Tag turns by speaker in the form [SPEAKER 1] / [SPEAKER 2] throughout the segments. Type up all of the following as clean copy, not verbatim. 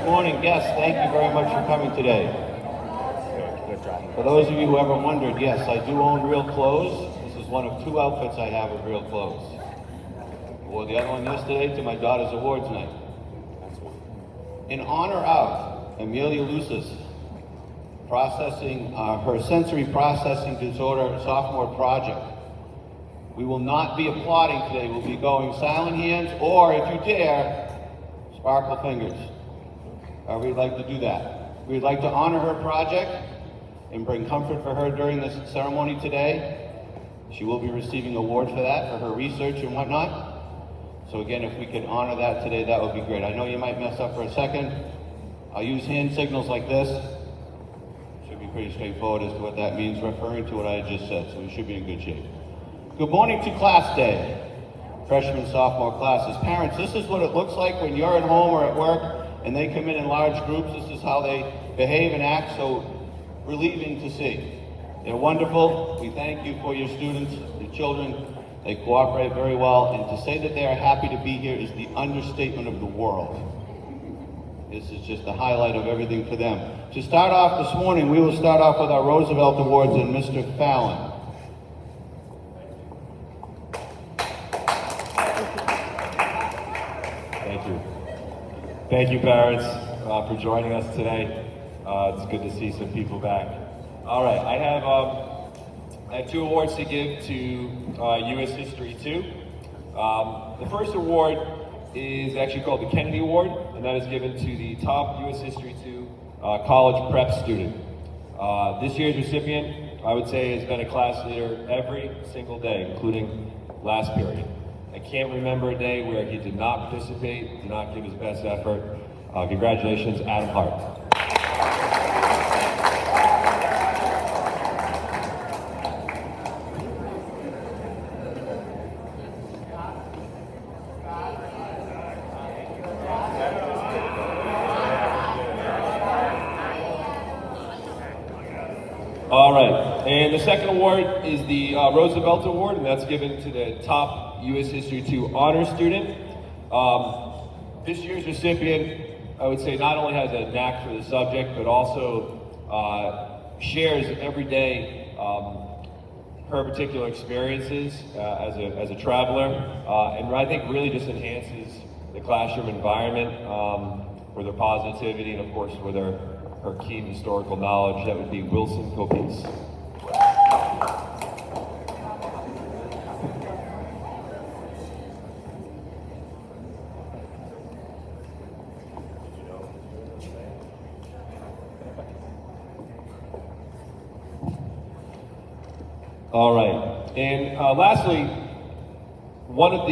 [SPEAKER 1] Good morning, guests. Thank you very much for coming today. For those of you who ever wondered, yes, I do own Real Clothes. This is one of two outfits I have of Real Clothes. I wore the other one yesterday to my daughter's awards night. In honor of Amelia Lucis processing her sensory processing disorder sophomore project, we will not be applauding today. We'll be going silent hands, or if you dare, sparkle fingers. We'd like to do that. We'd like to honor her project and bring comfort for her during this ceremony today. She will be receiving awards for that, for her research and whatnot. So again, if we could honor that today, that would be great. I know you might mess up for a second. I'll use hand signals like this. Should be pretty straightforward as to what that means, referring to what I just said, so we should be in good shape. Good morning to class day. Freshman, sophomore classes. Parents, this is what it looks like when you're at home or at work and they come in large groups. This is how they behave and act, so relieving to see. They're wonderful. We thank you for your students, the children. They cooperate very well, and to say that they are happy to be here is the understatement of the world. This is just the highlight of everything for them. To start off this morning, we will start off with our Roosevelt Awards and Mr. Fallon.
[SPEAKER 2] Thank you. Thank you, parents, for joining us today. It's good to see some people back. All right, I have 2 awards to give to U.S. History 2. The first award is actually called the Kennedy Award, and that is given to the top U.S. History 2 college prep student. This year's recipient, I would say, has been a class leader every single day, including last period. I can't remember a day where he did not participate, did not give his best effort. Congratulations, Adam Hart. All right, and the second award is the Roosevelt Award, and that's given to the top U.S. History 2 honor student. This year's recipient, I would say, not only has a knack for the subject, but also shares every day her particular experiences as a traveler, and I think really just enhances the classroom environment with her positivity and, of course, with her keen historical knowledge. That would be Wilson Copies. All right, and lastly, one of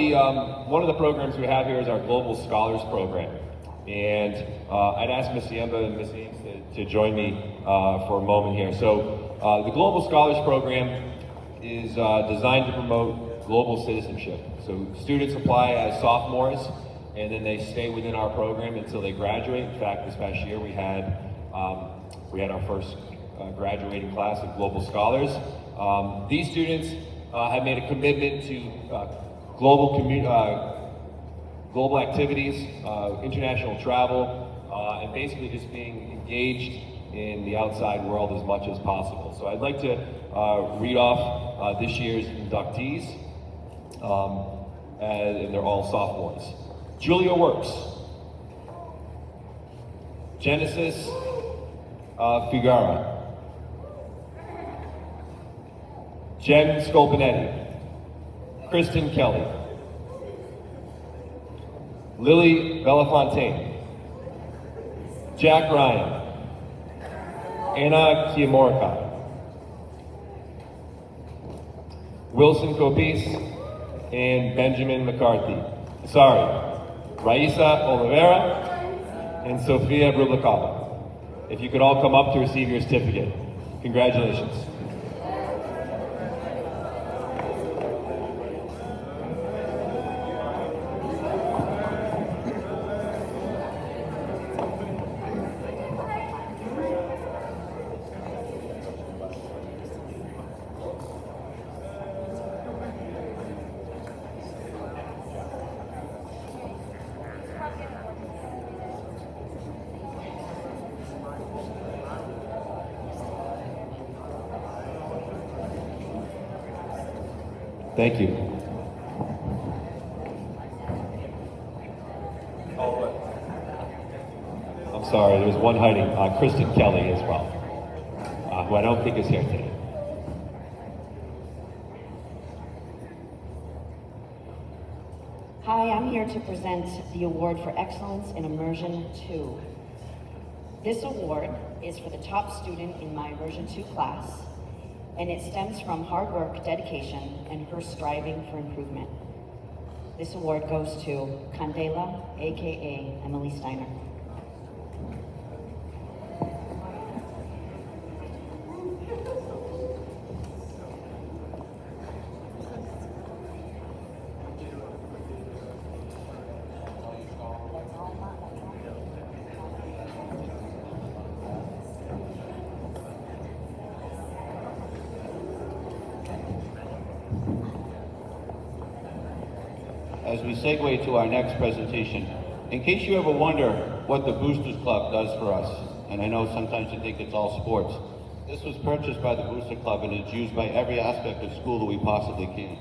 [SPEAKER 2] the programs we have here is our Global Scholars Program, and I'd ask Ms. Yemba and Ms. Ames to join me for a moment here. So the Global Scholars Program is designed to promote global citizenship. So students apply as sophomores, and then they stay within our program until they graduate. In fact, this past year we had our first graduating class of Global Scholars. These students have made a commitment to global activities, international travel, and basically just being engaged in the outside world as much as possible. So I'd like to read off this year's inductees, and they're all sophomores. Julia Works, Genesis Figueroa, Jen Scolpinetti, Kristen Kelly, Lily Belafontaine, Jack Ryan, Anna Kiamorica, Wilson Copis, and Benjamin McCarthy. Raisa Oliveira and Sofia Brublicava. If you could all come up to receive your certificate. Congratulations. Thank you. Oh, I'm sorry, there's one hiding, Kristen Kelly as well, who I don't think is here today.
[SPEAKER 3] Hi, I'm here to present the Award for Excellence in Immersion 2. This award is for the top student in my Immersion 2 class, and it stems from hard work, dedication, and her striving for improvement. This award goes to Candela, aka Emily Steiner.
[SPEAKER 1] As we segue to our next presentation, in case you ever wonder what the Boosters Club does for us, and I know sometimes you think it's all sports, this was purchased by the Booster Club and it's used by every aspect of school that we possibly can.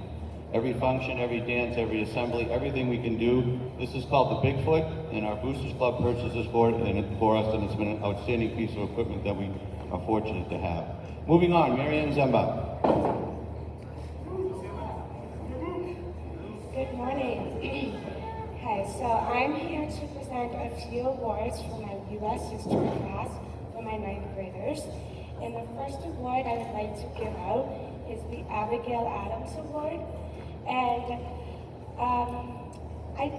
[SPEAKER 1] Every function, every dance, every assembly, everything we can do. This is called the Bigfoot, and our Boosters Club purchased this for us, and it's been an outstanding piece of equipment that we are fortunate to have. Moving on, Marianne Zemba.
[SPEAKER 4] Good morning. Okay, so I'm here to present a few awards for my U.S. History class for my ninth graders. And the first award I would like to give out is the Abigail Adams Award. And I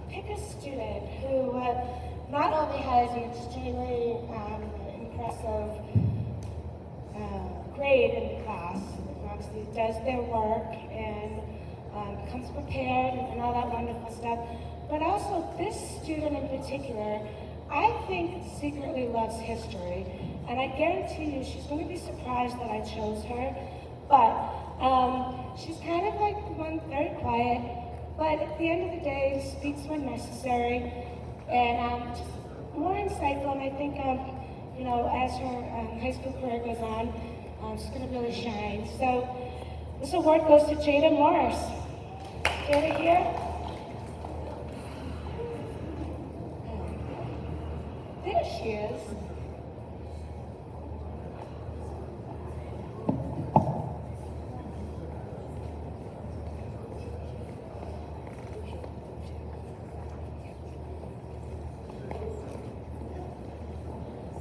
[SPEAKER 4] pick a student who not only has an extremely impressive grade in the class, obviously does their work and comes prepared and all that wonderful stuff. But also this student in particular, I think secretly loves history. And I guarantee you she's going to be surprised that I chose her. But she's kind of like one very quiet, but at the end of the day speaks when necessary and just more insightful. And I think, you know, as her high school career goes on, she's going to really shine. So this award goes to Jada Morris. Jada here? There she is.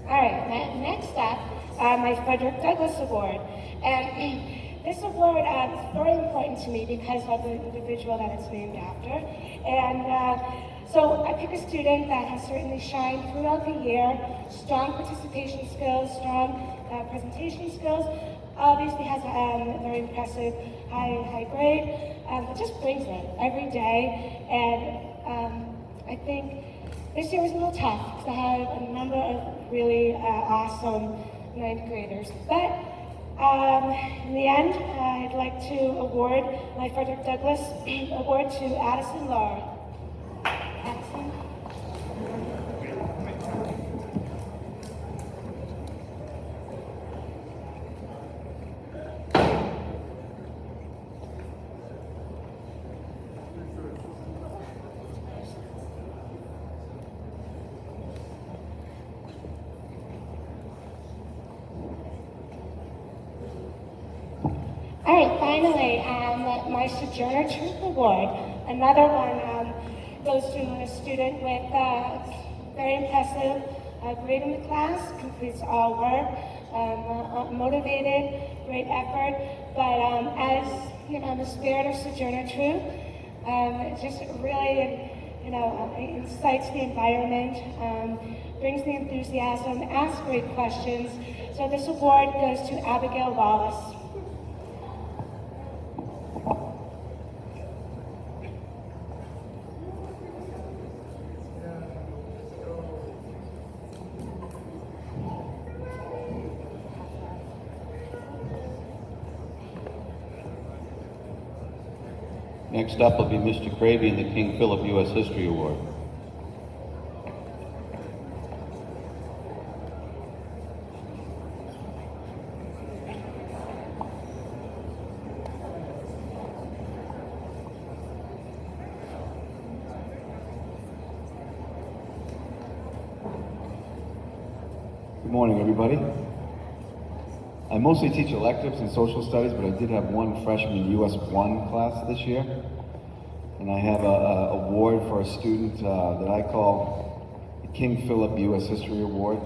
[SPEAKER 4] All right, next up, my Frederick Douglass Award. And this award is very important to me because of the individual that it's named after. And so I pick a student that has certainly shined throughout the year, strong participation skills, strong presentation skills, obviously has a very impressive high grade, but just brings it every day. And I think this year was a little tough because I had a number of really awesome ninth graders. But in the end, I'd like to award my Frederick Douglass Award to Addison Laura. Addison. All right, finally, my Sojourner Truth Award. Another one goes to a student with very impressive grade in the class, completes all work, motivated, great effort. But as you know, the spirit of Sojourner Truth, it just really, you know, incites the environment, brings the enthusiasm, asks great questions. So this award goes to Abigail Wallace.
[SPEAKER 1] Next up will be Mr. Cravey and the King Philip U.S. History Award.
[SPEAKER 5] Good morning, everybody. I mostly teach electives in social studies, but I did have one freshman US 1 class this year. And I have a award for a student that I call the King Philip US History Award.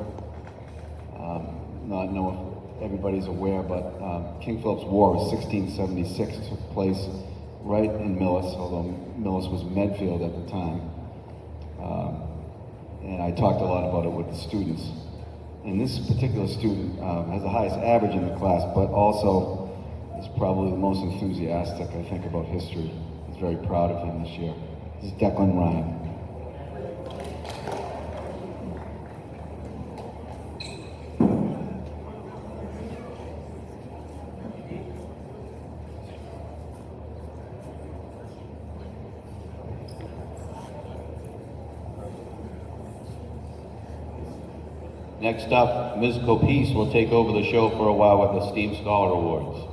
[SPEAKER 5] Not know if everybody's aware, but King Philip's War of 1676 took place right in Millis, although Millis was Medfield at the time. And I talked a lot about it with the students. And this particular student has the highest average in the class, but also is probably the most enthusiastic, I think, about history. I was very proud of him this year. This is Declan Ryan.
[SPEAKER 1] Next up, Ms. Copese will take over the show for a while with the STEAM Scholar Awards.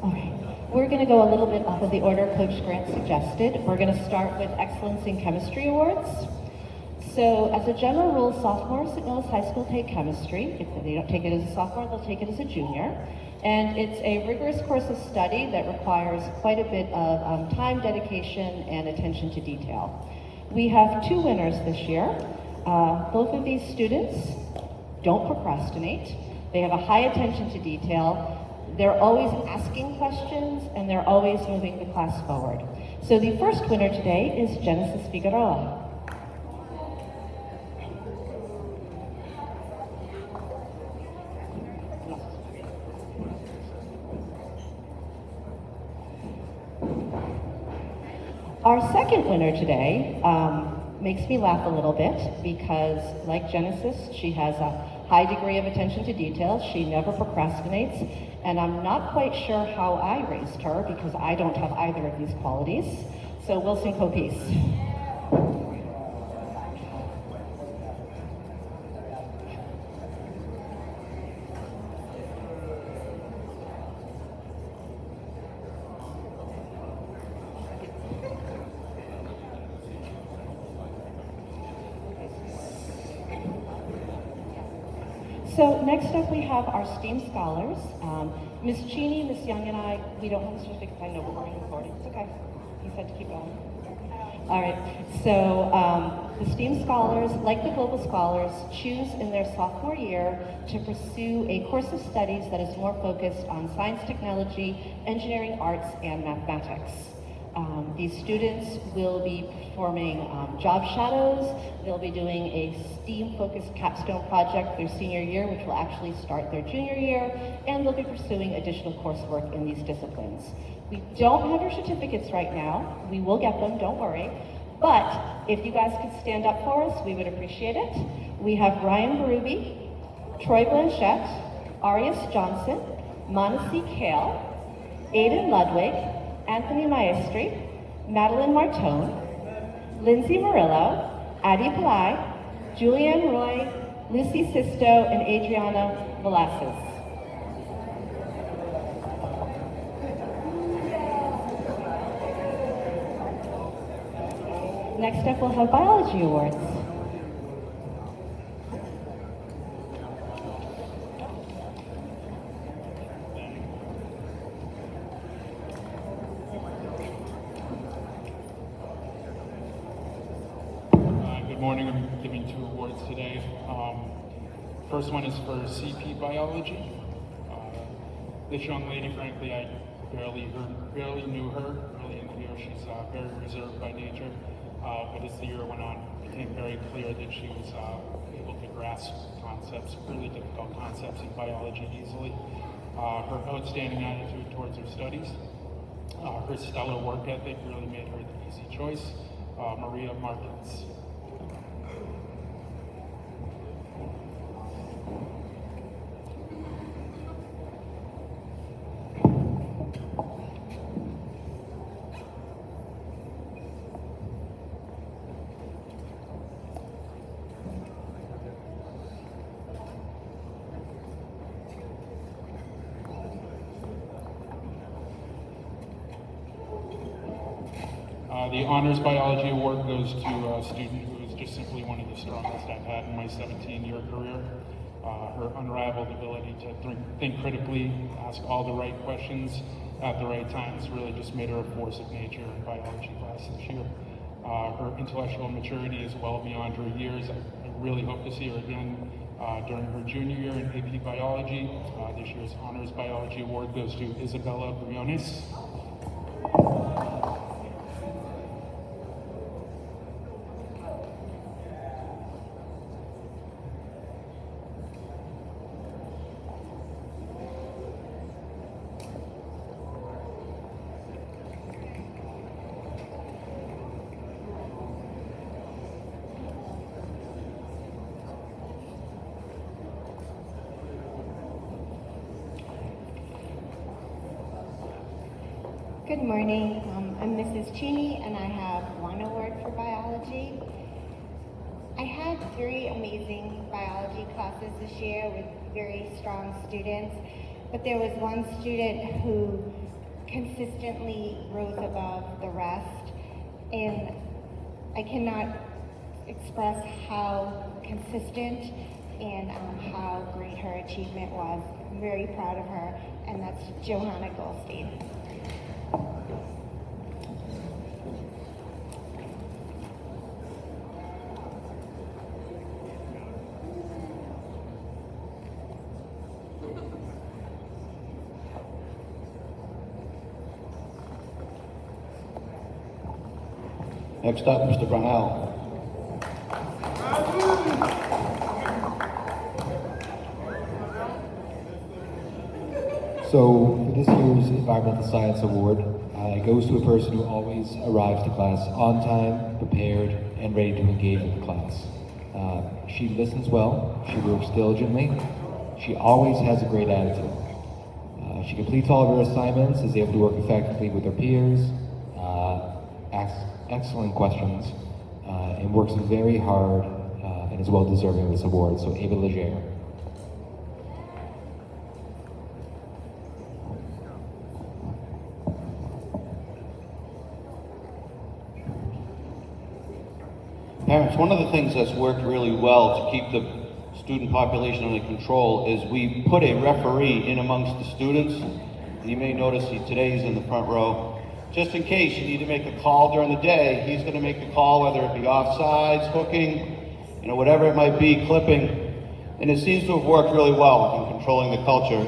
[SPEAKER 3] Okay, we're going to go a little bit off of the order Coach Grant suggested. We're going to start with Excellence in Chemistry Awards. So as a general rule, sophomores at Millis High School take chemistry. If they don't take it as a sophomore, they'll take it as a junior. And it's a rigorous course of study that requires quite a bit of time, dedication, and attention to detail. We have 2 winners this year. Both of these students don't procrastinate. They have a high attention to detail. They're always asking questions, and they're always moving the class forward. So the first winner today is Genesis Figueroa. Our second winner today makes me laugh a little bit because, like Genesis, she has a high degree of attention to detail. She never procrastinates, and I'm not quite sure how I raised her because I don't have either of these qualities. So Wilson Copese. So next up we have our STEAM scholars. Ms. Cheney, Ms. Young, and I, we don't have a certificate, I know, but we're recording. It's okay. You said to keep going. All right, so the STEAM scholars, like the Global Scholars, choose in their sophomore year to pursue a course of studies that is more focused on science, technology, engineering, arts, and mathematics. These students will be performing job shadows. They'll be doing a STEAM-focused capstone project their senior year, which will actually start their junior year, and they'll be pursuing additional coursework in these disciplines. We don't have your certificates right now. We will get them, don't worry. But if you guys could stand up for us, we would appreciate it. We have Ryan Berube, Troy Blanchette, Arias Johnson, Manasi Kale, Aidan Ludwig, Anthony Maestri, Madeline Martone, Lindsay Murillo, Addie Pillai, Julianne Roy, Lucy Sisto, and Adriana Velasquez. Next up, we'll have Biology Awards.
[SPEAKER 6] Good morning. I'm giving 2 awards today. First one is for CP Biology. This young lady, frankly, I barely knew her early in the year. She's very reserved by nature, but as the year went on, it became very clear that she was able to grasp concepts, really difficult concepts in biology easily. Her outstanding attitude towards her studies, Her stellar work ethic really made her the easy choice. Maria Martins. The Honors Biology Award goes to a student who is just simply one of the strongest I've had in my 17-year career. Her unrivaled ability to think critically, ask all the right questions at the right times really just made her a force of nature in biology class this year. Her intellectual maturity is well beyond her years. I really hope to see her again during her junior year in AP Biology. This year's Honors Biology Award goes to Isabella Briones.
[SPEAKER 7] Good morning. I'm Mrs. Cheney, and I have one award for biology. I had 3 amazing biology classes this year with very strong students, but there was one student who consistently rose above the rest, and I cannot express how consistent and how great her achievement was. I'm very proud of her, and that's Johanna Goldstein.
[SPEAKER 1] Next up, Mr. Brownell.
[SPEAKER 8] So for this year's Environmental Science Award, it goes to a person who always arrives to class on time, prepared, and ready to engage with the class. She listens well, she works diligently, she always has a great attitude. She completes all of her assignments, is able to work effectively with her peers, asks excellent questions, and works very hard and is well deserving of this award. So Ava Legere.
[SPEAKER 1] Parents, one of the things that's worked really well to keep the student population under control is we put a referee in amongst the students. You may notice today he's in the front row. Just in case you need to make a call during the day, he's going to make the call, whether it be offsides, hooking, whatever it might be, clipping. And it seems to have worked really well in controlling the culture.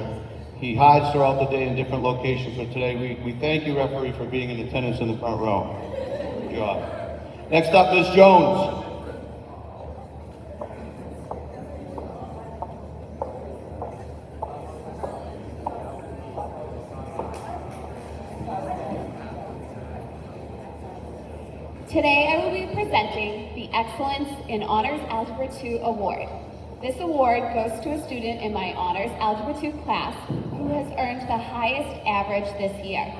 [SPEAKER 1] He hides throughout the day in different locations, but today we thank you, referee, for being in attendance in the front row. Good job. Next up, Ms. Jones.
[SPEAKER 9] Today I will be presenting the Excellence in Honors Algebra 2 Award. This award goes to a student in my Honors Algebra 2 class who has earned the highest average this year.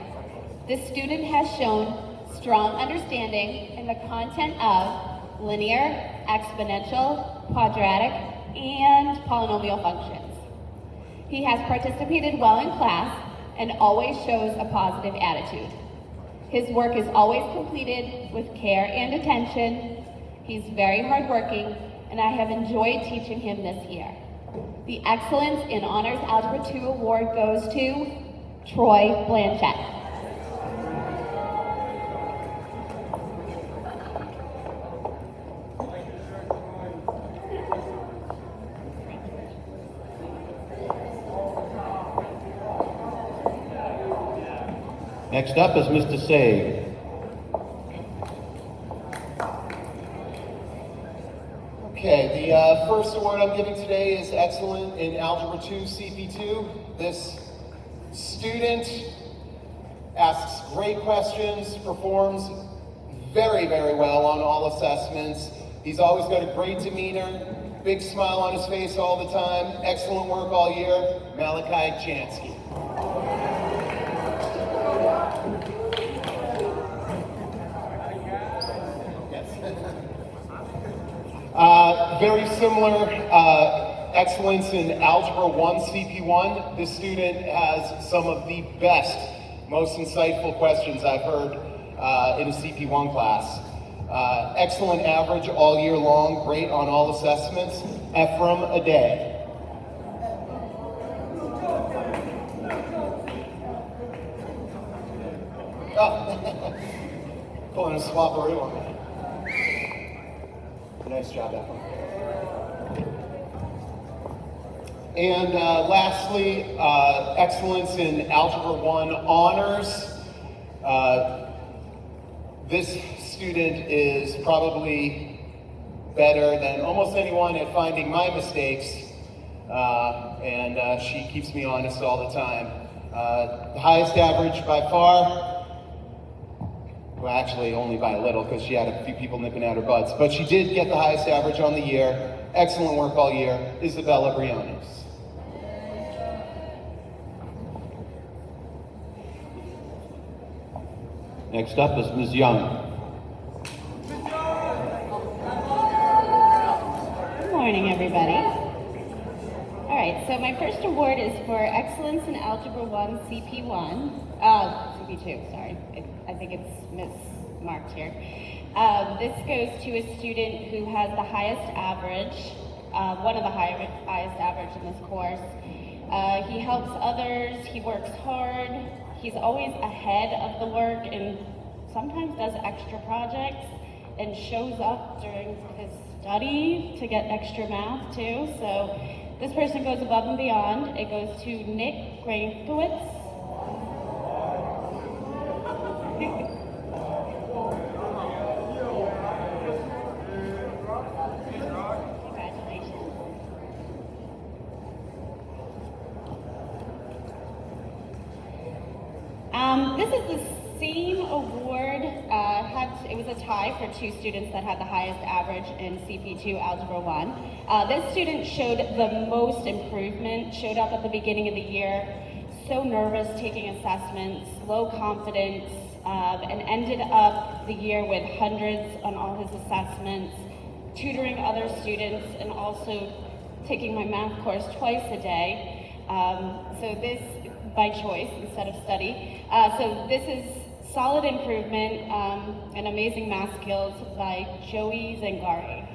[SPEAKER 9] This student has shown strong understanding in the content of linear, exponential, quadratic, and polynomial functions. He has participated well in class and always shows a positive attitude. His work is always completed with care and attention. He's very hardworking, and I have enjoyed teaching him this year. The Excellence in Honors Algebra 2 Award goes to Troy Blanchett.
[SPEAKER 1] Next up is Mr. Sage.
[SPEAKER 10] Okay, the first award I'm giving today is Excellent in Algebra 2 CP2. This student asks great questions, performs very, very well on all assessments. He's always got a great demeanor, big smile on his face all the time, excellent work all year, Malachi Jansky. Very similar excellence in Algebra 1, CP1. This student has some of the best, most insightful questions I've heard in a CP1 class. Excellent average all year long, great on all assessments. Ephraim Aday. Oh, pulling a swapperoo on me. Nice job, Ephraim. And lastly, excellence in Algebra 1 honors. This student is probably better than almost anyone at finding my mistakes, and she keeps me honest all the time. The highest average by far, well, actually only by a little because she had a few people nipping at her butts, but she did get the highest average on the year. Excellent work all year, Isabella Briones.
[SPEAKER 1] Next up is Ms. Young.
[SPEAKER 9] Good morning, everybody. All right, so my first award is for Excellence in Algebra 1, CP1. CP2, sorry. I think it's mismarked here. This goes to a student who has the highest average, one of the highest average in this course. He helps others, he works hard, he's always ahead of the work and sometimes does extra projects and shows up during his study to get extra math too. So this person goes above and beyond. It goes to Nick Grankowitz. This is the same award. It was a tie for two students that had the highest average in CP2 Algebra 1. This student showed the most improvement, showed up at the beginning of the year, so nervous taking assessments, low confidence, and ended up the year with hundreds on all his assessments, tutoring other students, and also taking my math course twice a day. So this, by choice instead of study. So this is solid improvement and amazing math skills by Joey Zangari.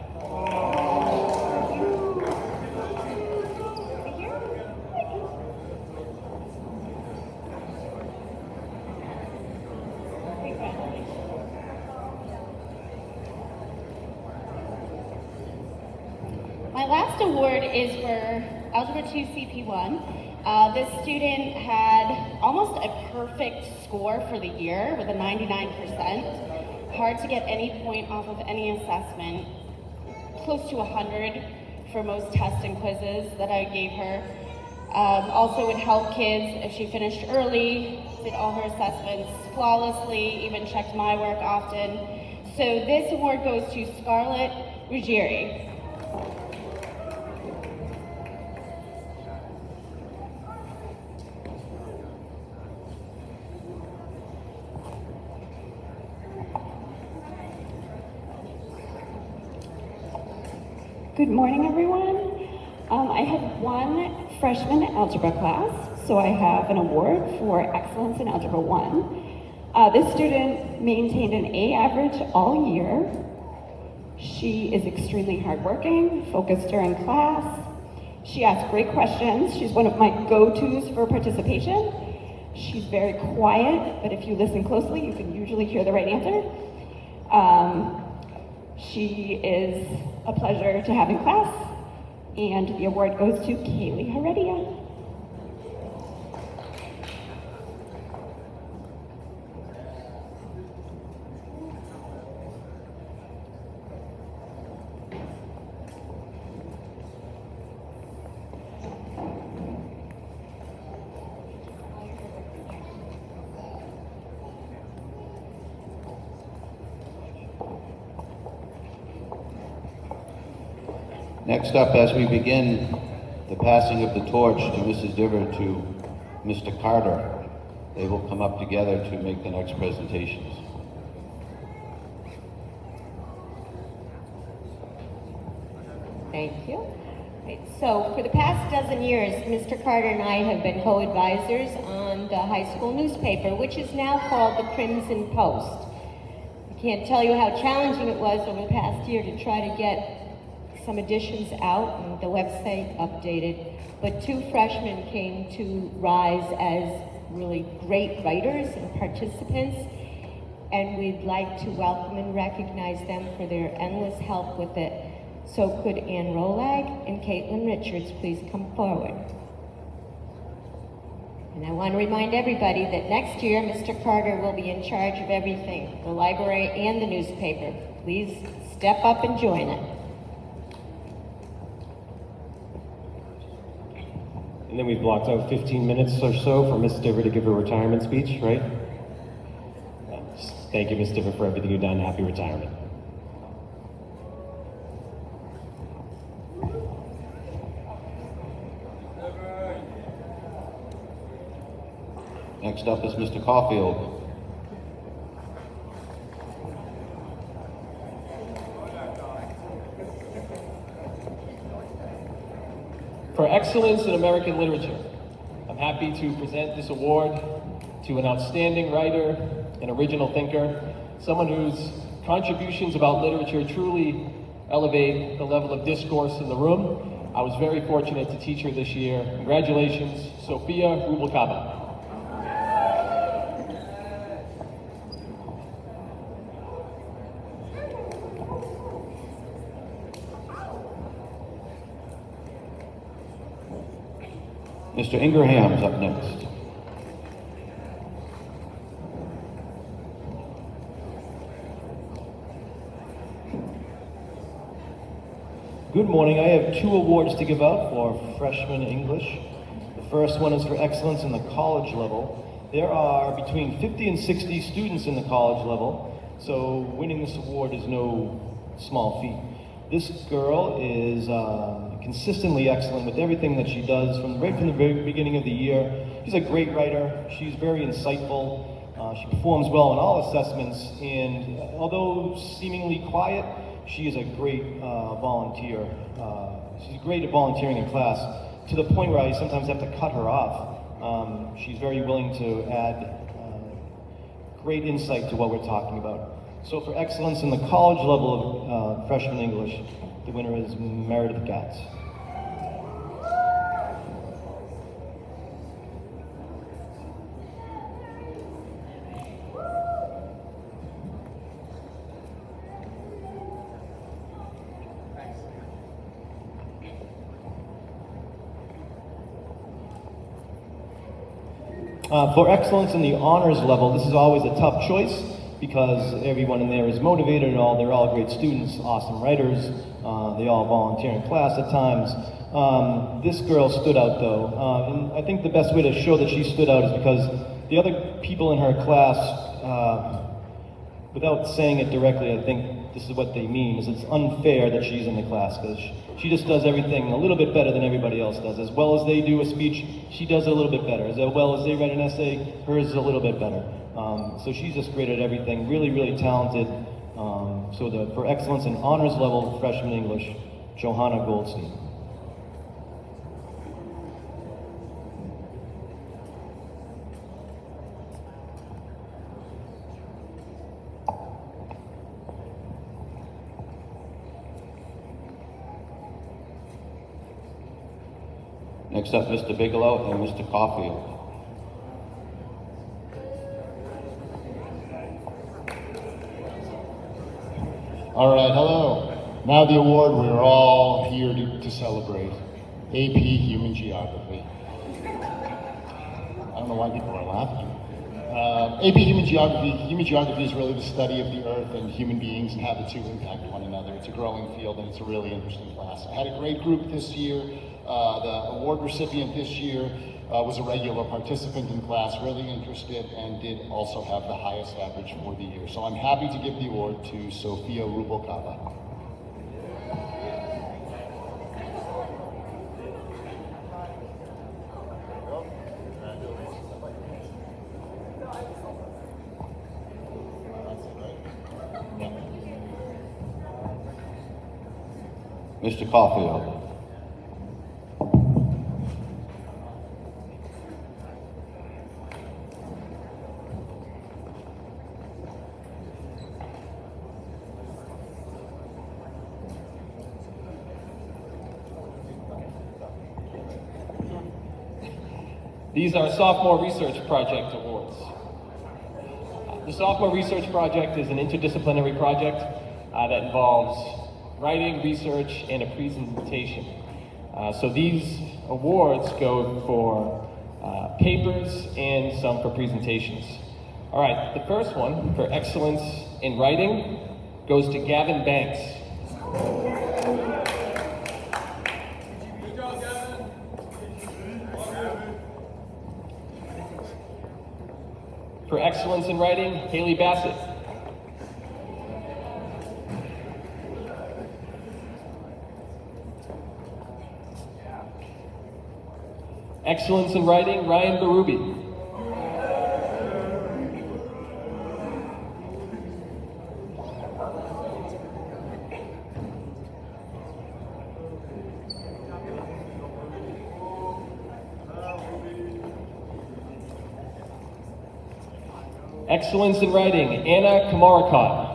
[SPEAKER 9] My last award is for Algebra 2 CP1. This student had almost a perfect score for the year with a 99%. Hard to get any point off of any assessment. Close to 100 for most tests and quizzes that I gave her. Also would help kids if she finished early, did all her assessments flawlessly, even checked my work often. So this award goes to Scarlett Ruggieri.
[SPEAKER 11] Good morning, everyone. I have one freshman algebra class, so I have an award for excellence in Algebra 1. This student maintained an A average all year. She is extremely hardworking, focused during class. She asks great questions. She's one of my go-tos for participation. She's very quiet, but if you listen closely, you can usually hear the right answer. She is a pleasure to have in class, and the award goes to Kaylee Heredia.
[SPEAKER 1] Next up, as we begin the passing of the torch to Mrs. Diver to Mr. Carter, they will come up together to make the next presentations.
[SPEAKER 12] Thank you. Right, so for the past dozen years, Mr. Carter and I have been co-advisors on the high school newspaper, which is now called the Crimson Post. I can't tell you how challenging it was over the past year to try to get some editions out and the website updated, but two freshmen came to rise as really great writers and participants, and we'd like to welcome and recognize them for their endless help with it. So could Ann Rolag and Caitlin Richards please come forward? And I want to remind everybody that next year, Mr. Carter will be in charge of everything, the library and the newspaper. Please step up and join it.
[SPEAKER 13] And then we've blocked out 15 minutes or so for Ms. Diver to give her retirement speech, right? Thank you, Ms. Diver, for everything you've done. Happy retirement.
[SPEAKER 1] Next up is Mr. Caulfield.
[SPEAKER 14] For excellence in American literature, I'm happy to present this award to an outstanding writer, an original thinker, someone whose contributions about literature truly elevate the level of discourse in the room. I was very fortunate to teach her this year. Congratulations, Sofia Rubalcaba.
[SPEAKER 1] Mr. Ingraham's up next.
[SPEAKER 15] Good morning. I have two awards to give out for freshman English. The first one is for excellence in the college level. There are between 50 and 60 students in the college level, so winning this award is no small feat. This girl is consistently excellent with everything that she does right from the very beginning of the year. She's a great writer. She's very insightful. She performs well in all assessments, and although seemingly quiet, she is a great volunteer. She's great at volunteering in class, to the point where I sometimes have to cut her off. She's very willing to add great insight to what we're talking about. So for excellence in the college level of freshman English, the winner is Meredith Gatz. For excellence in the honors level, this is always a tough choice because everyone in there is motivated and they're all great students, awesome writers. They all volunteer in class at times. This girl stood out though, and I think the best way to show that she stood out is because the other people in her class, without saying it directly, I think this is what they mean, is it's unfair that she's in the class because she just does everything a little bit better than everybody else does. As well as they do a speech, she does it a little bit better. As well as they write an essay, hers is a little bit better. So she's just great at everything, really, really talented. For excellence in honors level freshman English, Johanna Goldstein.
[SPEAKER 1] Next up, Mr. Bigelow and Mr. Caulfield.
[SPEAKER 16] All right, hello. Now the award we're all here to celebrate. AP Human Geography. I don't know why people are laughing. AP Human Geography is really the study of the Earth and human beings and how the two impact one another. It's a growing field and it's a really interesting class. I had a great group this year. The award recipient this year was a regular participant in class, really interested, and did also have the highest average for the year. So I'm happy to give the award to Sofia Rubalcaba.
[SPEAKER 1] Mr. Caulfield.
[SPEAKER 14] These are Sophomore Research Project Awards. The Sophomore Research Project is an interdisciplinary project that involves writing, research, and a presentation. So these awards go for papers and some for presentations. All right, the first one for excellence in writing goes to Gavin Banks. For excellence in writing, Haley Bassett. Excellence in writing, Ryan Barubi. Excellence in writing, Anna Kamarikot.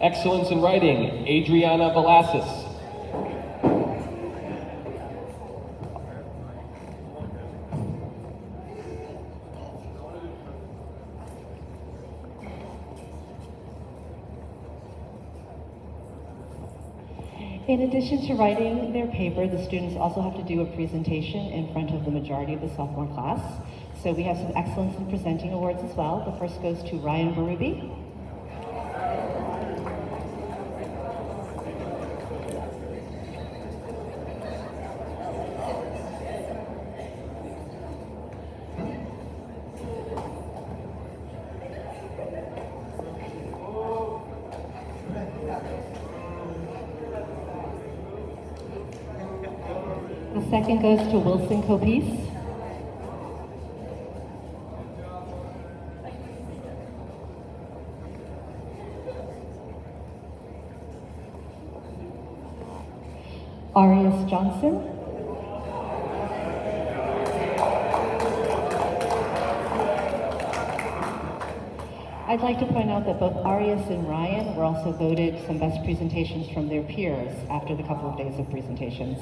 [SPEAKER 14] Excellence in writing, Adriana Velasquez.
[SPEAKER 17] In addition to writing their paper, the students also have to do a presentation in front of the majority of the sophomore class. So we have some excellence in presenting awards as well. The first goes to Ryan Barubi. The second goes to Wilson Copese. Arias Johnson. I'd like to point out that both Arias and Ryan were also voted some best presentations from their peers after the couple of days of presentations.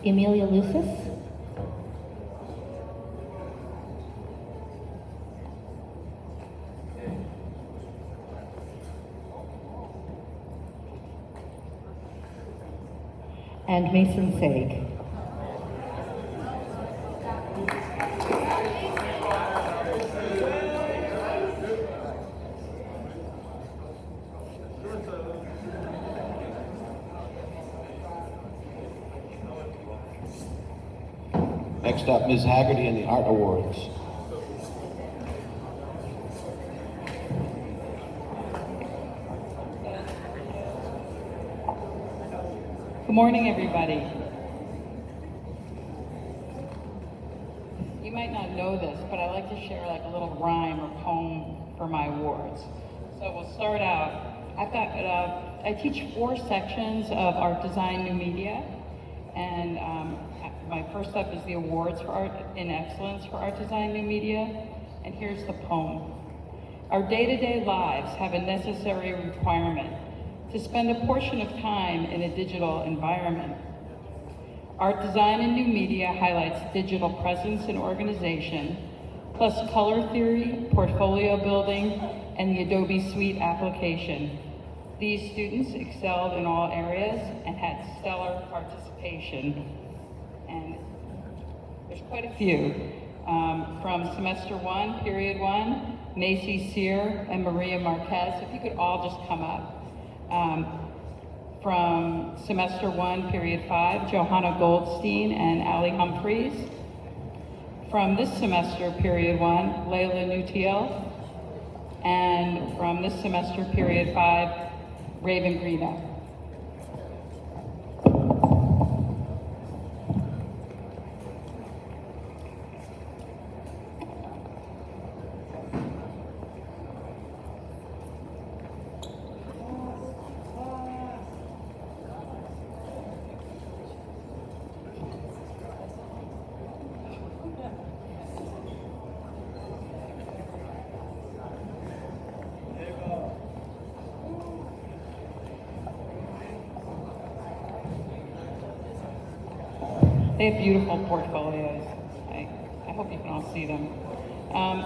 [SPEAKER 17] Emilia Lucis. And Mason Saig.
[SPEAKER 1] Next up, Ms. Haggerty and the Art Awards.
[SPEAKER 18] Good morning, everybody. You might not know this, but I like to share like a little rhyme or poem for my awards. So we'll start out. I teach 4 sections of art design, new media, and my first up is the awards for art in excellence for art design, new media, and here's the poem. Our day-to-day lives have a necessary requirement to spend a portion of time in a digital environment. Art design and new media highlights digital presence and organization, plus color theory, portfolio building, and the Adobe Suite application. These students excelled in all areas and had stellar participation. And there's quite a few. From semester 1, period 1, Macy Sear and Maria Marquez, if you could all just come up. From semester 1, period 5, Johanna Goldstein and Allie Humphreys. from this semester, period 1, Layla Nutiel. And from this semester, period 5, Raven Greeno. They have beautiful portfolios. I hope you can all see them.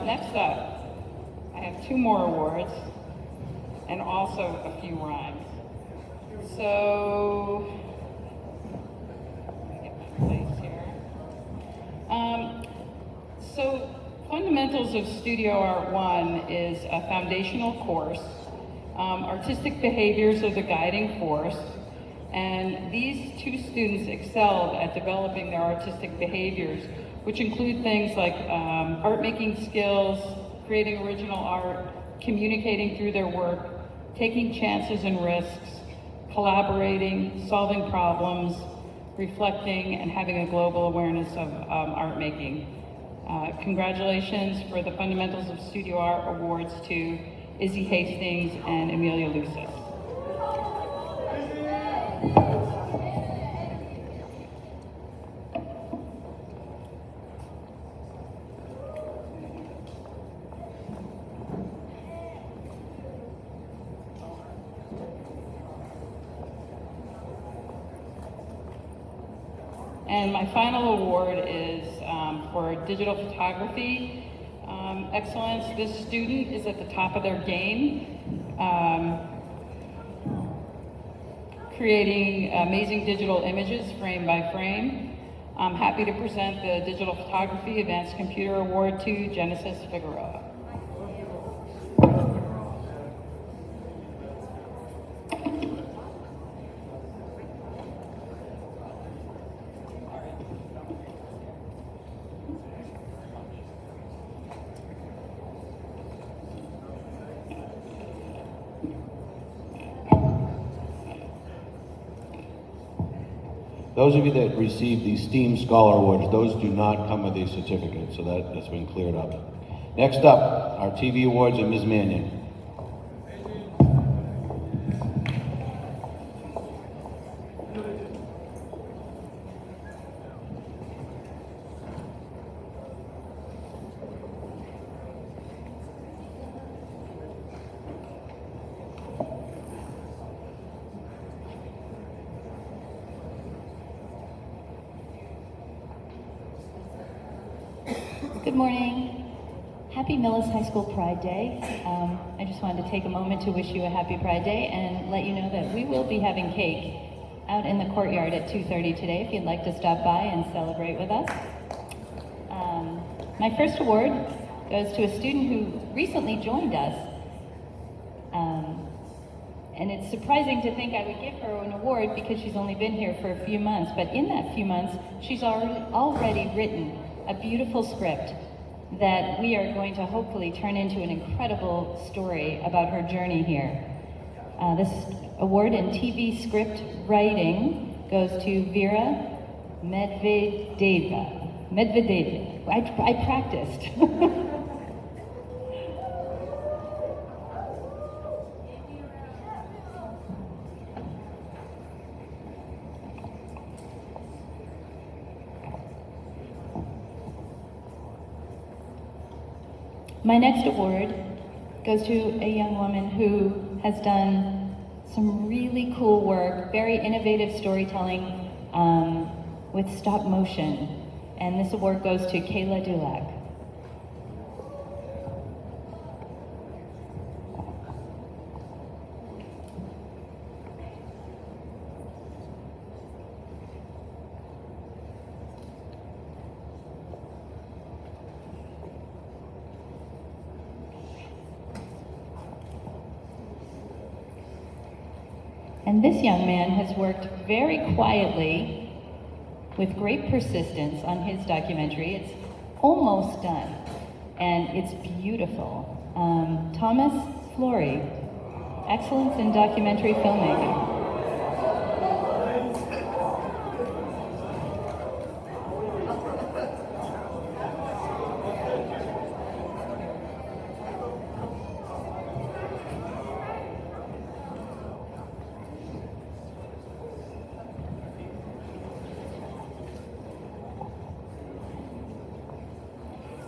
[SPEAKER 18] Next up, I have 2 more awards and also a few rhymes. So, let me get my place here. So Fundamentals of Studio Art 1 is a foundational course. Artistic behaviors are the guiding force. And these 2 students excelled at developing their artistic behaviors, which include things like art making skills, creating original art, communicating through their work, taking chances and risks, collaborating, solving problems, reflecting, and having a global awareness of art making. Congratulations for the Fundamentals of Studio Art Awards to Izzy Hastings and Amelia Lucis. And my final award is for digital photography excellence. This student is at the top of their game, creating amazing digital images frame by frame. I'm happy to present the Digital Photography Advanced Computer Award to Genesis Figueroa.
[SPEAKER 1] Those of you that received the STEAM Scholar Awards, those do not come with a certificate, so that's been cleared up. Next up, our TV Awards and Ms. Mannion.
[SPEAKER 19] Good morning. Happy Millis High School Pride Day. I just wanted to take a moment to wish you a happy Pride Day and let you know that we will be having cake out in the courtyard at 2:30 today if you'd like to stop by and celebrate with us. My first award goes to a student who recently joined us. And it's surprising to think I would give her an award because she's only been here for a few months, but in that few months, she's already written a beautiful script that we are going to hopefully turn into an incredible story about her journey here. This award in TV script writing goes to Vera Medvedeva. I practiced. My next award goes to a young woman who has done some really cool work, very innovative storytelling with stop motion. And this award goes to Kayla Dulac. And this young man has worked very quietly with great persistence on his documentary. It's almost done, and it's beautiful. Thomas Flory, Excellence in Documentary Filmmaking.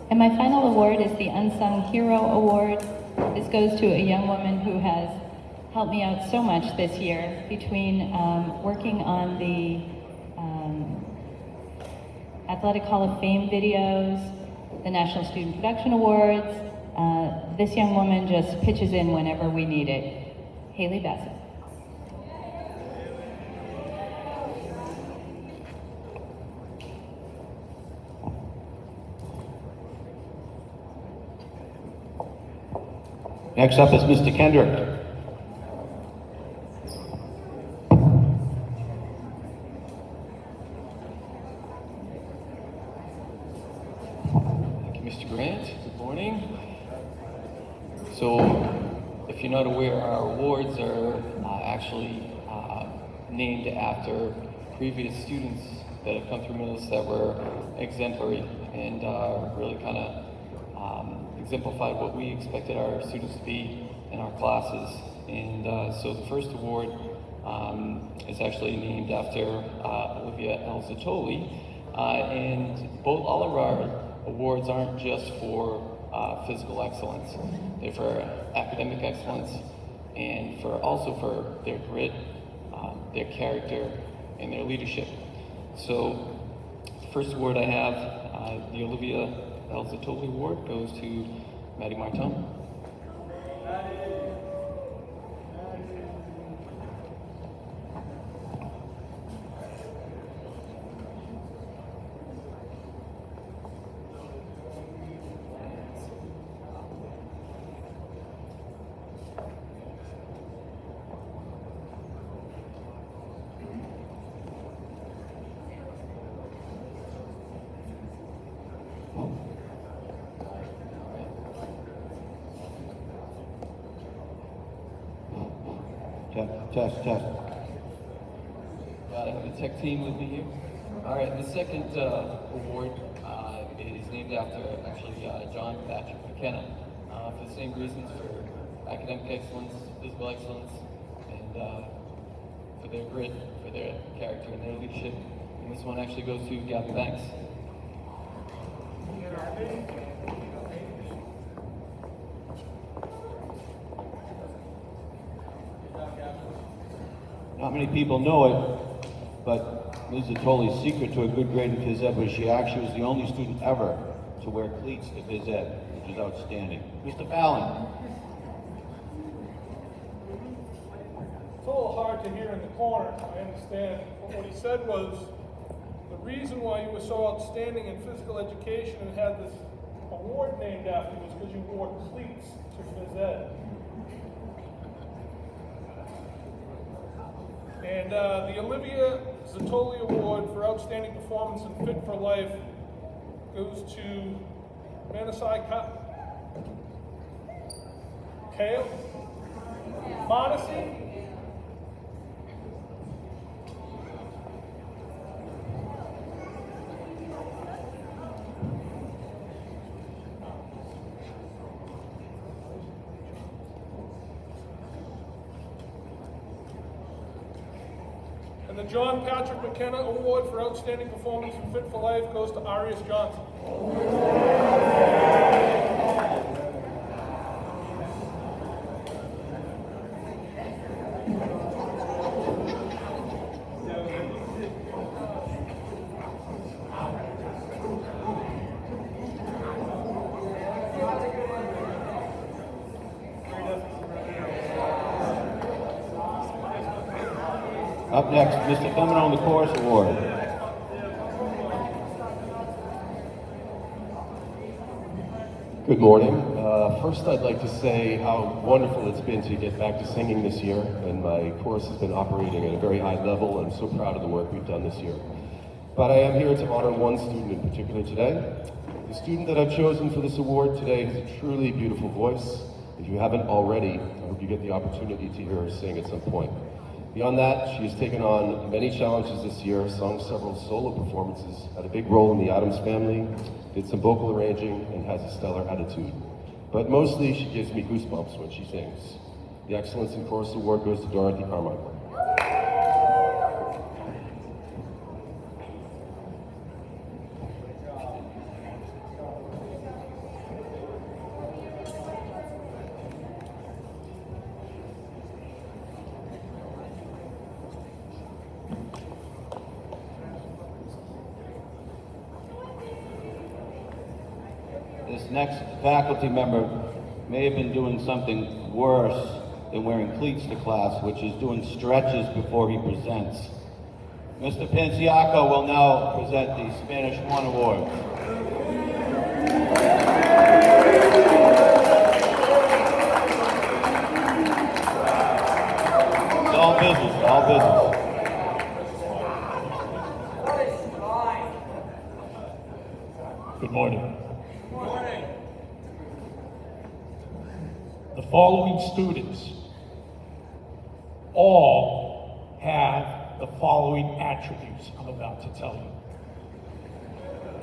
[SPEAKER 19] And my final award is the Unsung Hero Award. This goes to a young woman who has helped me out so much this year between working on the Athletic Hall of Fame videos, the National Student Production Awards. This young woman just pitches in whenever we need it. Haley Bassett.
[SPEAKER 1] Next up is Mr. Kendrick.
[SPEAKER 20] Thank you, Mr. Grant. Good morning. So, if you're not aware, our awards are actually named after previous students that have come through Millis that were exemplary and really kind of exemplified what we expected our students to be in our classes. And so the first award is actually named after Olivia El Zatoli. And all of our awards aren't just for physical excellence. They're for academic excellence and also for their grit, their character, and their leadership. So the first award I have, the Olivia El Zatoli Award, goes to Maddie Martin.
[SPEAKER 1] Test.
[SPEAKER 20] Got it. The tech team with me here. All right, the second award is named after actually John Patrick McKenna for the same reasons, for academic excellence, physical excellence, and for their grit, for their character and their leadership. And this one actually goes to Gavin Banks.
[SPEAKER 1] Not many people know it, but Ms. Zatoli's secret to a good grade in phys ed was she actually was the only student ever to wear cleats to phys ed, which is outstanding. Mr. Fallon.
[SPEAKER 21] It's a little hard to hear in the corner, I understand. But what he said was, the reason why you were so outstanding in physical education and had this award named after you was because you wore cleats to phys ed. And the Olivia Zatoli Award for Outstanding Performance in Fit for Life goes to Manasai Kale? Modesty? And the John Patrick McKenna Award for Outstanding Performance in Fit for Life goes to Arias Johnson.
[SPEAKER 1] Up next, Mr. Feminine the Chorus Award.
[SPEAKER 22] Good morning. First, I'd like to say how wonderful it's been to get back to singing this year, and my chorus has been operating at a very high level. I'm so proud of the work we've done this year. But I am here to honor one student in particular today. The The student that I've chosen for this award today has a truly beautiful voice. If you haven't already, I hope you get the opportunity to hear her sing at some point. Beyond that, she has taken on many challenges this year, sung several solo performances, had a big role in the Addams Family, did some vocal arranging, and has a stellar attitude. But mostly, she gives me goosebumps when she sings. The Excellence in Chorus Award goes to Dorothy Carmichael.
[SPEAKER 1] This next faculty member may have been doing something worse than wearing cleats to class, which is doing stretches before he presents. Mr. Panciaco will now present the Spanish 1 Award. It's all business, all business.
[SPEAKER 2] Good morning. The following students all have the following attributes I'm about to tell you.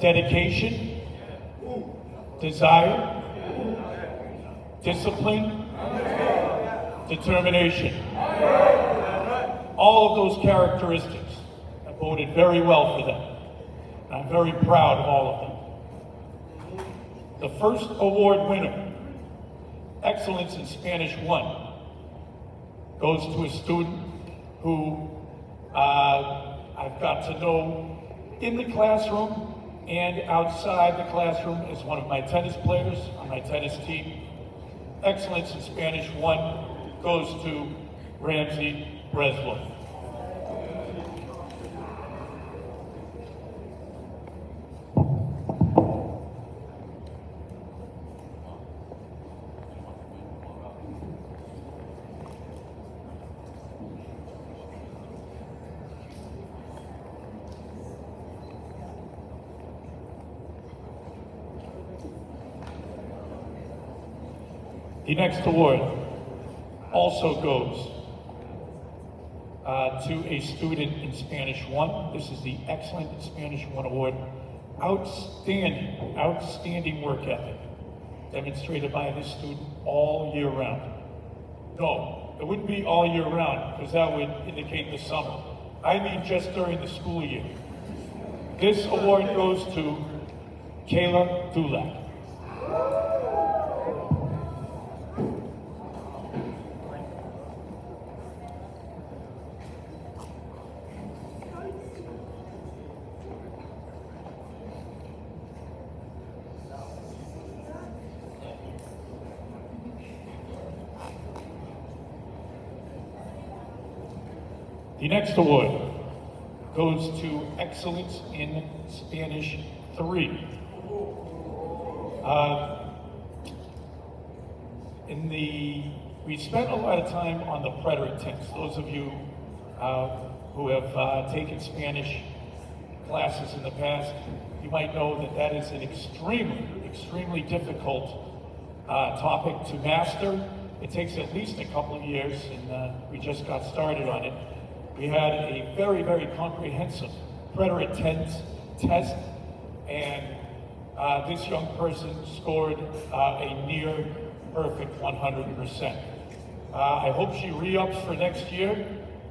[SPEAKER 2] Dedication, desire, discipline, determination. All of those characteristics have voted very well for them. And I'm very proud of all of them. The first award winner, Excellence in Spanish 1, goes to a student who I've got to know in the classroom and outside the classroom as one of my tennis players on my tennis team. Excellence in Spanish 1 goes to Ramsey Breslow. The next award also goes to a student in Spanish 1. This is the Excellent in Spanish 1 Award. Outstanding work ethic demonstrated by this student all year round. No, it wouldn't be all year round because that would indicate the summer. I mean just during the school year. This award goes to Kayla Dulac. The next award goes to Excellence in Spanish 3. We spent a lot of time on the preterite tense. Those of you who have taken Spanish classes in the past, you might know that that is an extremely difficult topic to master. It takes at least a couple of years, and we just got started on it. We had a very, very comprehensive preterite tense test, and this young person scored a near perfect 100%. I hope she re-ups for next year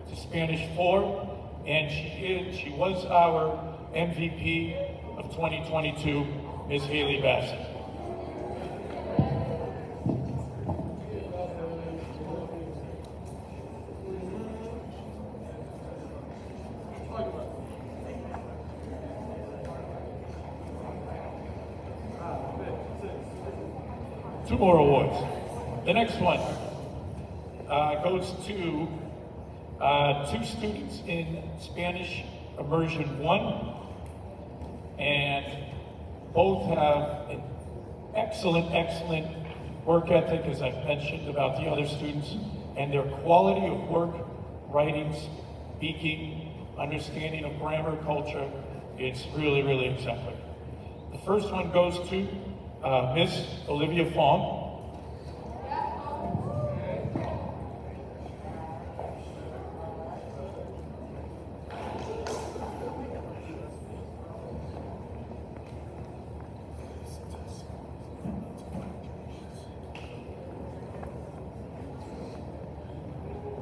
[SPEAKER 2] to Spanish 4, and she was our MVP of 2022, Ms. Haley Bassett. Two more awards. The next one goes to two students in Spanish Immersion 1, and both have an excellent work ethic, as I've mentioned about the other students, and their quality of work, writing, speaking, understanding of grammar, culture, it's really exemplary. The first one goes to Miss Olivia Fong.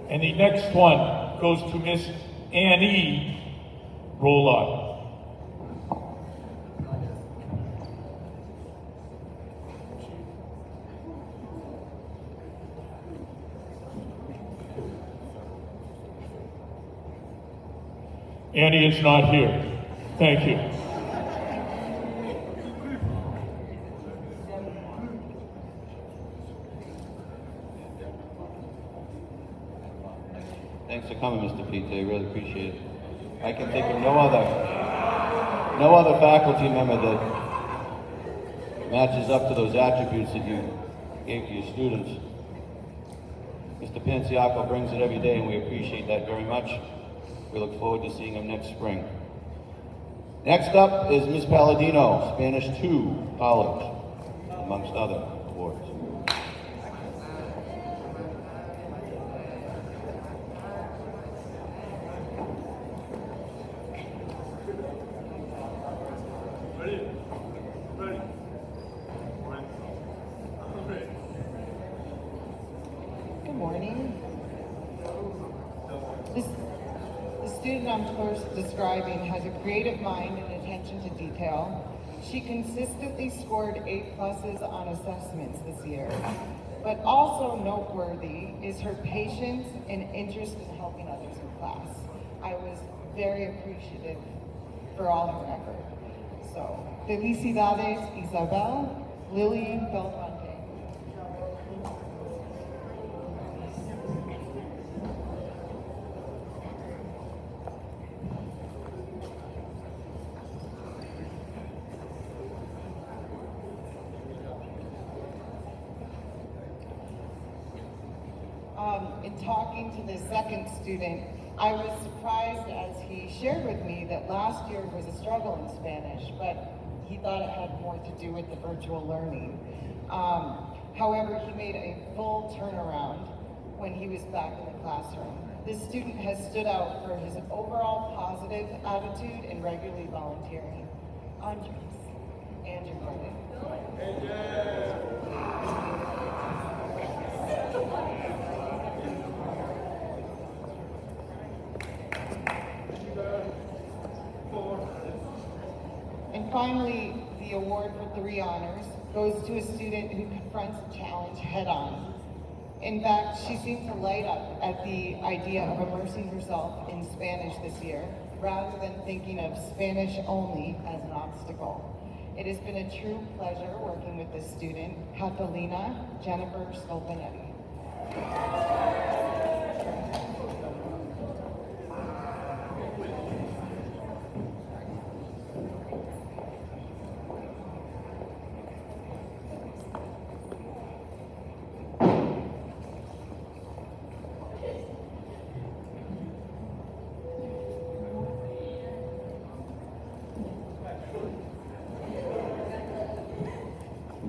[SPEAKER 2] And the next one goes to Miss Annie Rollard. Annie is not here. Thank you.
[SPEAKER 1] Thanks for coming, Mr. Pete. I really appreciate it. I can think of no other faculty member that matches up to those attributes that you gave to your students. Mr. Panciaco brings it every day, and we appreciate that very much. We look forward to seeing him next spring. Next up is Ms. Palladino, Spanish 2 College, amongst other awards.
[SPEAKER 4] Good morning. The student I'm first describing has a creative mind and attention to detail. She consistently scored A+ on assessments this year. But also noteworthy is her patience and interest in helping others in class. I was very appreciative for all her effort. So, felicidades, Isabel, Lily Belmonte. In talking to the second student, I was surprised as he shared with me that last year was a struggle in Spanish, but he thought it had more to do with the virtual learning. However, he made a full turnaround when he was back in the classroom. This student has stood out for his overall positive attitude and regularly volunteering. Andrew Gordon. And finally, the award for 3 honors goes to a student who confronts a challenge head-on. In fact, she seemed to light up at the idea of immersing herself in Spanish this year, rather than thinking of Spanish only as an obstacle. It has been a true pleasure working with this student, Catalina Jennifer Scolpanetti.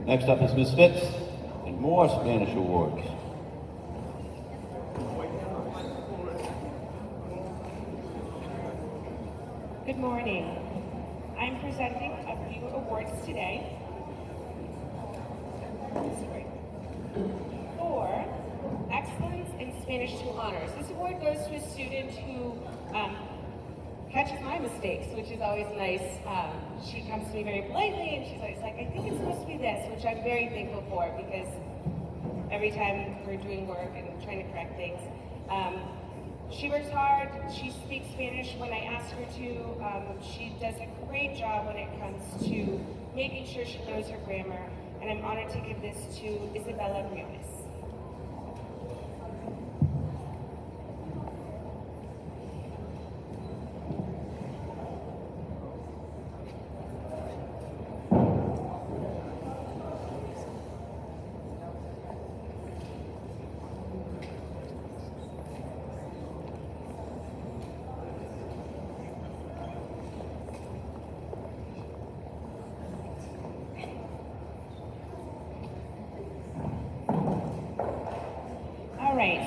[SPEAKER 1] Next up is Ms. Fitz, and more Spanish awards.
[SPEAKER 5] Good morning. I'm presenting a few awards today. For Excellence in Spanish 2 Honors. This award goes to a student who catches my mistakes, which is always nice. She comes to me very politely and she's always like, I think it's supposed to be this, which I'm very thankful for because every time we're doing work and trying to correct things, she works hard, she speaks Spanish when I ask her to. She does a great job when it comes to making sure she knows her grammar, and I'm honored to give this to Isabella Briones.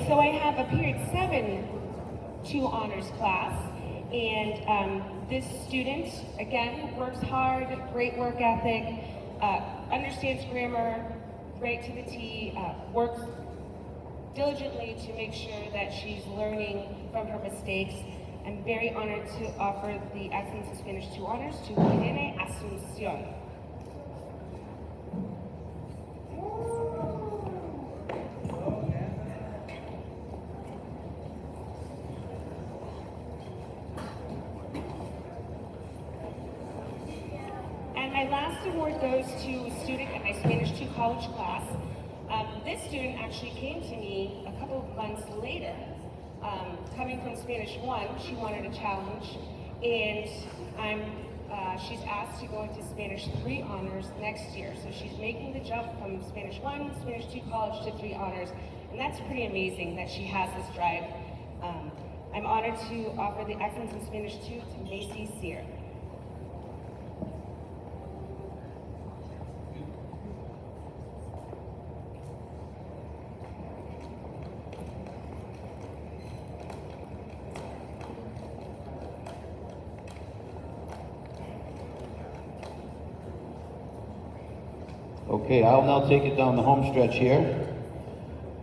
[SPEAKER 5] so I have a period 7 2 honors class, and this student, again, works hard, great work ethic, understands grammar, right to the T, works diligently to make sure that she's learning from her mistakes. I'm very honored to offer the Excellence in Spanish 2 honors to Irene Asuncion. And my last award goes to a student in my Spanish 2 college class. This student actually came to me a couple of months later. Coming from Spanish 1, she wanted a challenge, and she's asked to go into Spanish 3 honors next year. So she's making the jump from Spanish 1, Spanish 2 college to 3 honors, and that's pretty amazing that she has this drive. I'm honored to offer the Excellence in Spanish 2 to Macy Sear.
[SPEAKER 1] Okay, I'll now take it down the home stretch here.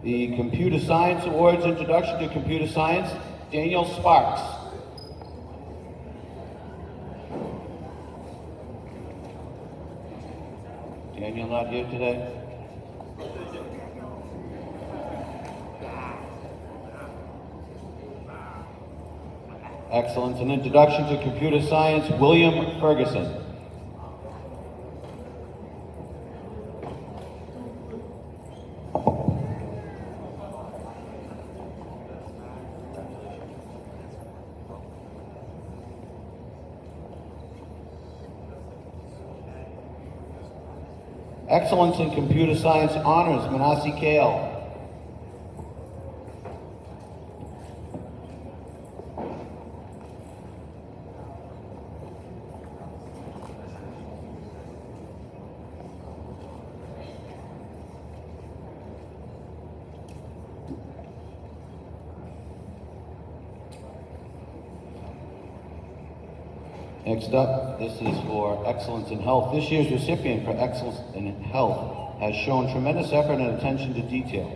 [SPEAKER 1] The Computer Science Awards, Introduction to Computer Science, Daniel Sparks. Daniel not here today? Excellence and Introduction to Computer Science, William Ferguson. Excellence in Computer Science Honors, Manasi Kale. Next up, this is for Excellence in Health. This year's recipient for Excellence in Health has shown tremendous effort and attention to detail,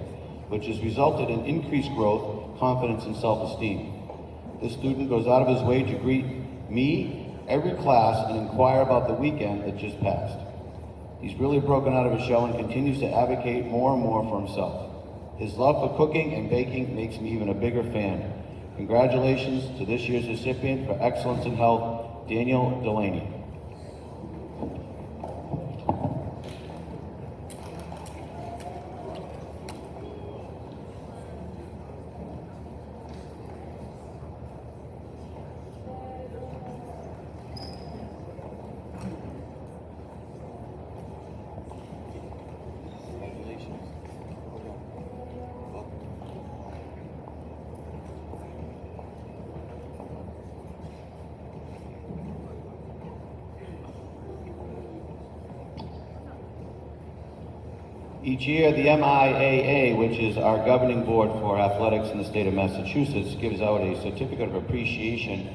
[SPEAKER 1] which has resulted in increased growth, confidence, and self-esteem. This student goes out of his way to greet me, every class, and inquire about the weekend that just passed. He's really broken out of his shell and continues to advocate more and more for himself. His love for cooking and baking makes me even a bigger fan. Congratulations to this year's recipient for Excellence in Health, Daniel Delaney. Each year, the MIAA, which is our governing board for athletics in the state of Massachusetts, gives out a certificate of appreciation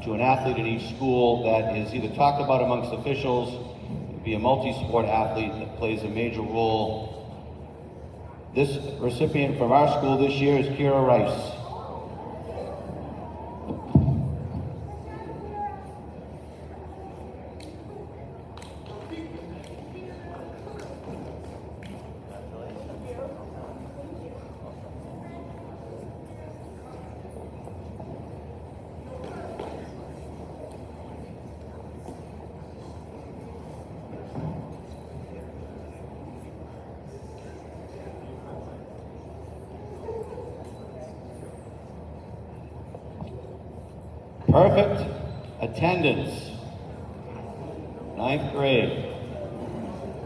[SPEAKER 1] to an athlete in each school that is either talked about amongst officials, be a multi-sport athlete that plays a major role. This recipient from our school this year is Kira Rice. Perfect attendance. 9th grade.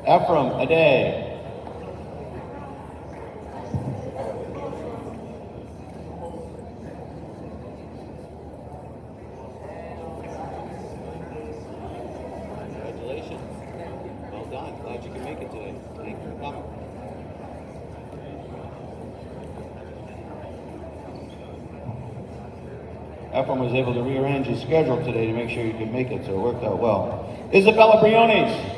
[SPEAKER 1] Ephraim Aday. Congratulations. Well done. Glad you could make it today. Thank you for coming. Ephraim was able to rearrange his schedule today to make sure you could make it, so it worked out well. Isabella Briones.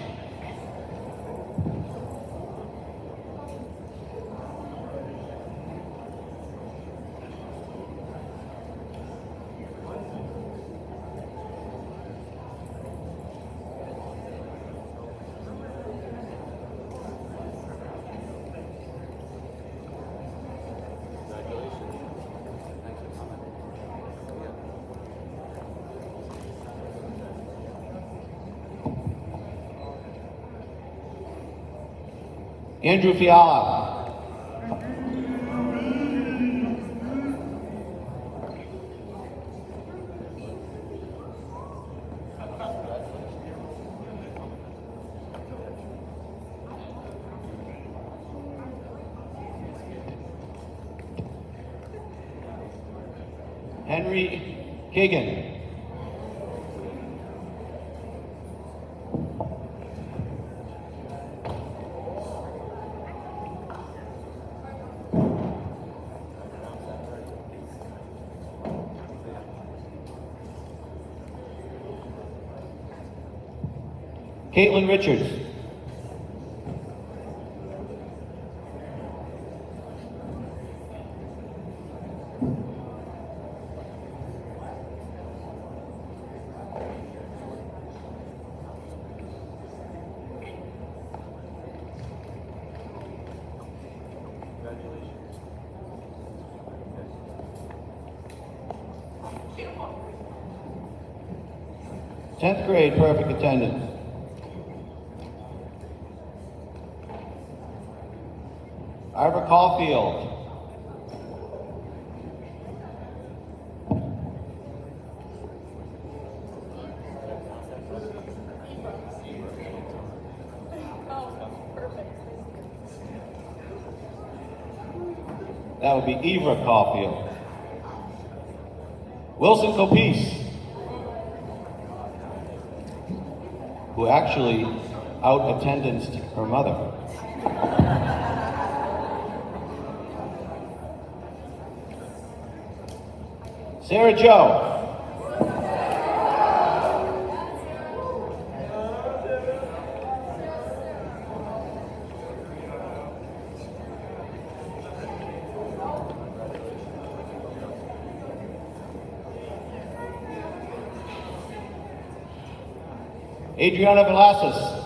[SPEAKER 1] Andrew Fiala. Henry Kagan. Caitlin Richards. Tenth grade perfect attendance. Ira Caulfield. That would be Eva Caulfield. Wilson Copese, who actually out-attendanced her mother. Sarah Joe. Adriana Velasquez.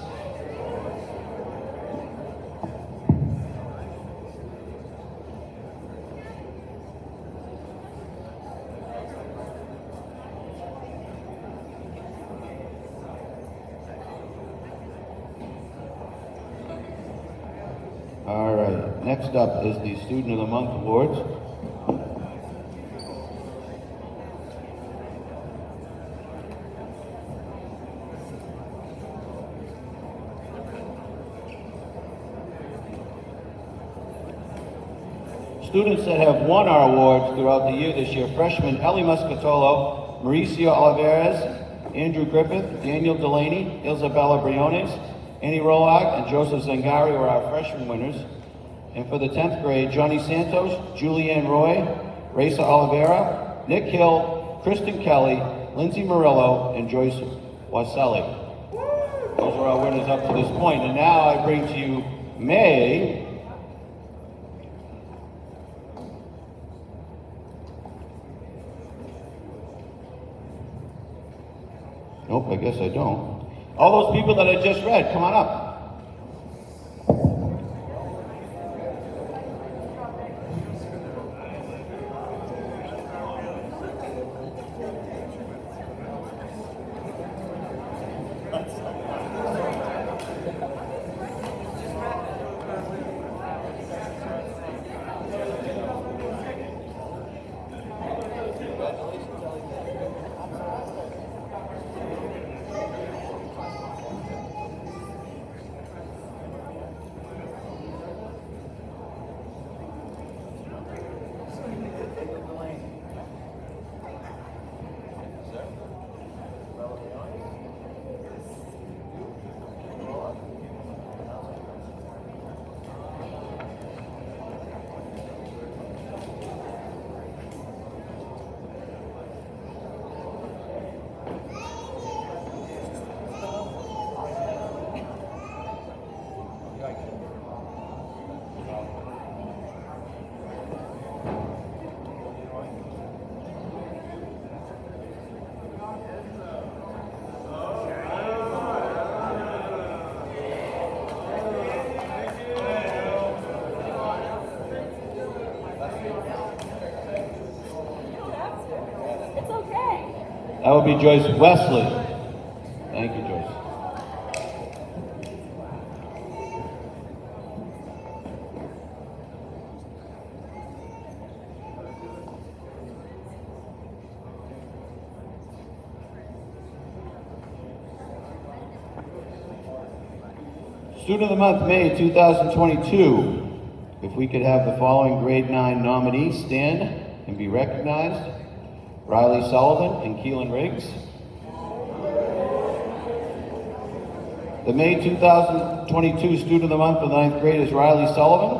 [SPEAKER 1] All right, next up is the Student of the Month Awards. Students that have won our awards throughout the year this year: freshman Ellie Muscatolo, Mauricio Olivares, Andrew Griffith, Daniel Delaney, Isabella Briones, Annie Roak, and Joseph Zangari were our freshman winners. And for the 10th grade, Johnny Santos, Julianne Roy, Raisa Oliveira, Nick Hill, Kristen Kelly, Lindsay Murillo, and Joyce Waselli. Those are our winners up to this point. And now I bring to you May. Nope, I guess I don't. All those people that I just read, come on up. That would be Joyce Wesley. Thank you, Joyce. Student of the Month, May 2022. If we could have the following grade 9 nominees stand and be recognized. Riley Sullivan and Keelan Riggs. The May 2022 Student of the Month for the 9th grade is Riley Sullivan.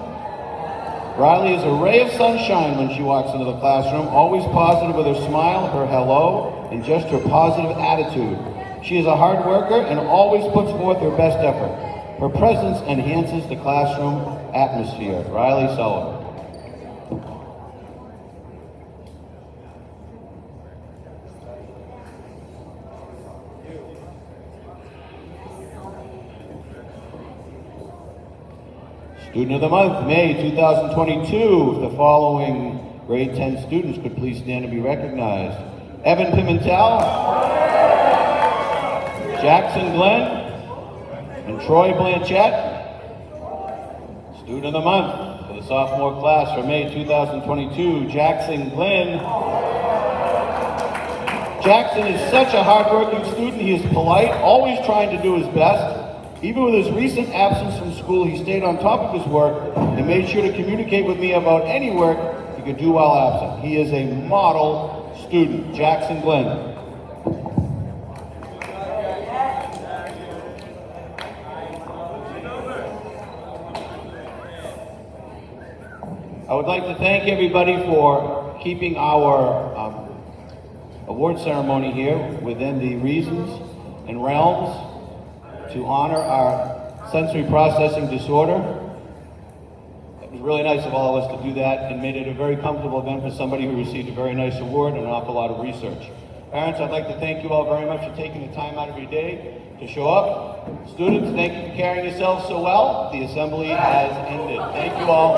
[SPEAKER 1] Riley is a ray of sunshine when she walks into the classroom, always positive with her smile, her hello, and just her positive attitude. She is a hard worker and always puts forth her best effort. Her presence enhances the classroom atmosphere. Riley Sullivan. Student of the Month, May 2022. If the following grade 10 students could please stand and be recognized. Evan Pimentel, Jackson Glenn, and Troy Blanchette. Student of the Month for the sophomore class for May 2022, Jackson Glenn. Jackson is such a hardworking student. He is polite, always trying to do his best. Even with his recent absence from school, he stayed on top of his work and made sure to communicate with me about any work he could do while absent. He is a model student. Jackson Glenn. I would like to thank everybody for keeping our award ceremony here within the reasons and realms to honor our sensory processing disorder. It was really nice of all of us to do that and made it a very comfortable event for somebody who received a very nice award and an awful lot of research. Parents, I'd like to thank you all very much for taking the time out of your day to show up. Students, thank you for carrying yourselves so well. The assembly has ended. Thank you all.